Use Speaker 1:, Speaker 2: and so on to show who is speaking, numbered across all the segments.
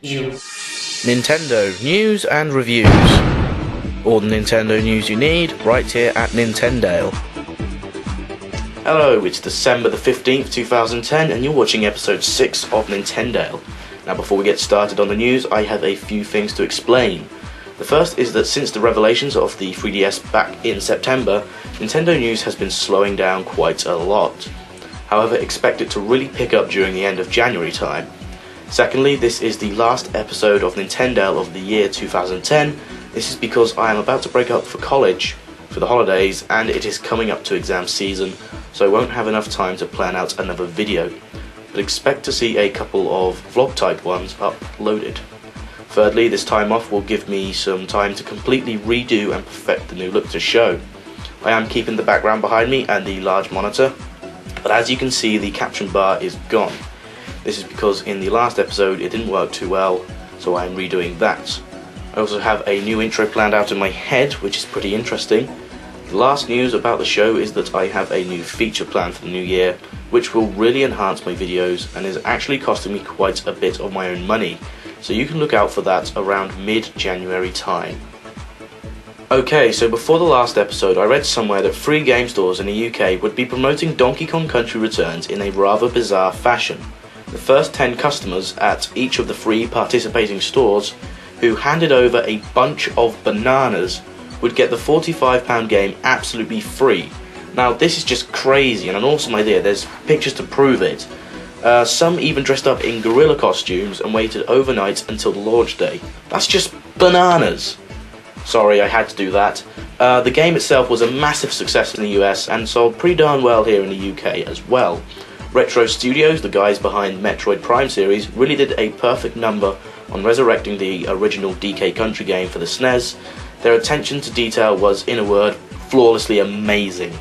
Speaker 1: Nintendo news and reviews. All the Nintendo news you need right here at NintenDale. Hello, it's December the 15th, 2010, and you're watching episode 6 of NintenDale. Now, before we get started on the news, I have a few things to explain. The first is that since the revelations of the 3DS back in September, Nintendo news has been slowing down quite a lot. However, expect it to really pick up during the end of January time. Secondly, this is the last episode of NintenDale of the year 2010. This is because I am about to break up for college for the holidays, and it is coming up to exam season, so I won't have enough time to plan out another video. But expect to see a couple of vlog type ones uploaded. Thirdly, this time off will give me some time to completely redo and perfect the new look to show. I am keeping the background behind me and the large monitor, but as you can see, the caption bar is gone. This is because in the last episode it didn't work too well, so I am redoing that. I also have a new intro planned out in my head, which is pretty interesting. The last news about the show is that I have a new feature planned for the new year, which will really enhance my videos and is actually costing me quite a bit of my own money, so you can look out for that around mid-January time. Okay, so before the last episode I read somewhere that free game stores in the UK would be promoting Donkey Kong Country Returns in a rather bizarre fashion. The first 10 customers at each of the free participating stores who handed over a bunch of bananas would get the £45 game absolutely free. Now this is just crazy and an awesome idea. There's pictures to prove it. Some even dressed up in gorilla costumes and waited overnight until the launch day. That's just bananas. Sorry, I had to do that. The game itself was a massive success in the US and sold pretty darn well here in the UK as well. Retro Studios, the guys behind Metroid Prime series, really did a perfect number on resurrecting the original DK Country game for the SNES. Their attention to detail was, in a word, flawlessly amazing.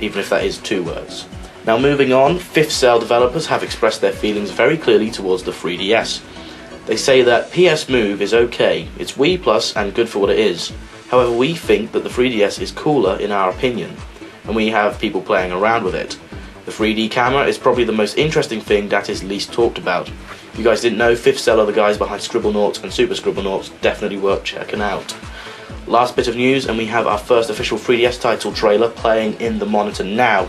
Speaker 1: Even if that is 2 words. Now moving on, Fifth Cell developers have expressed their feelings very clearly towards the 3DS. They say that PS Move is okay, it's Wii Plus and good for what it is. However, we think that the 3DS is cooler in our opinion, and we have people playing around with it. The 3D camera is probably the most interesting thing that is least talked about. If you guys didn't know, Fifth Cell are the guys behind Scribblenauts and Super Scribblenauts, definitely worth checking out. Last bit of news, and we have our first official 3DS title trailer playing in the monitor now.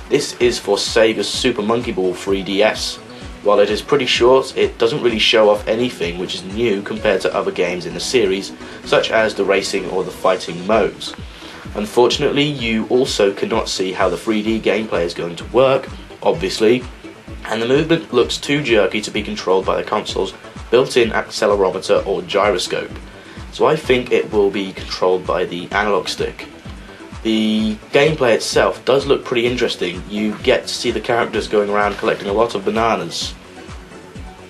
Speaker 1: This is for Sega's Super Monkey Ball 3DS. While it is pretty short, it doesn't really show off anything which is new compared to other games in the series, such as the racing or the fighting modes. Unfortunately, you also cannot see how the 3D gameplay is going to work, obviously, and the movement looks too jerky to be controlled by the console's built-in accelerometer or gyroscope, so I think it will be controlled by the analog stick. The gameplay itself does look pretty interesting. You get to see the characters going around collecting a lot of bananas.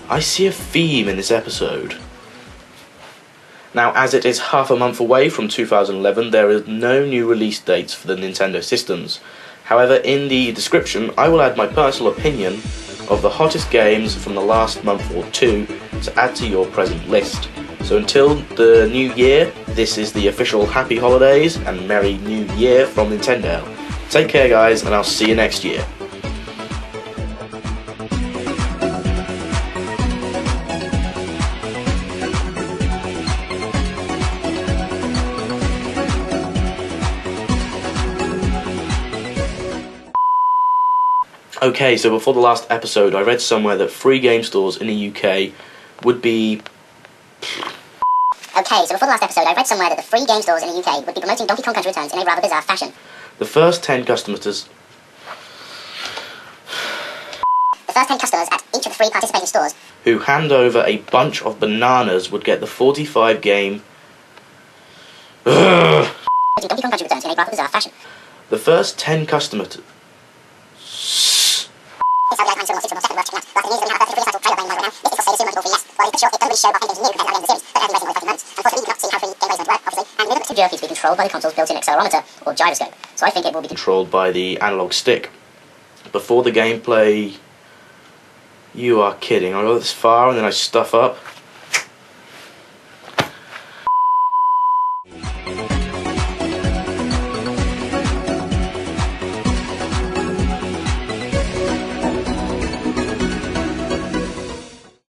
Speaker 1: I see a theme in this episode. Now, as it is half a month away from 2011, there is no new release dates for the Nintendo systems. However, in the description, I will add my personal opinion of the hottest games from the last month or 2 to add to your present list. So until the new year, this is the official Happy Holidays and Merry New Year from NintenDale. Take care guys, and I'll see you next year. Okay, so before the last episode, I read somewhere that free game stores in the UK would be...
Speaker 2: Okay, so before the last episode, I read somewhere that the free game stores in the UK would be promoting Donkey Kong Country Returns in a rather bizarre fashion.
Speaker 1: The first 10 customers
Speaker 2: at each of the free participating stores
Speaker 1: who hand over a bunch of bananas would get the 45 game...
Speaker 2: Donkey Kong Country Returns in a rather bizarre fashion.
Speaker 1: The first 10 customers...
Speaker 2: jerky to be controlled by the console's built-in accelerometer or gyroscope, so I think it will be
Speaker 1: controlled by the analog stick. Before the gameplay... You are kidding, I got this far and then I stuff up.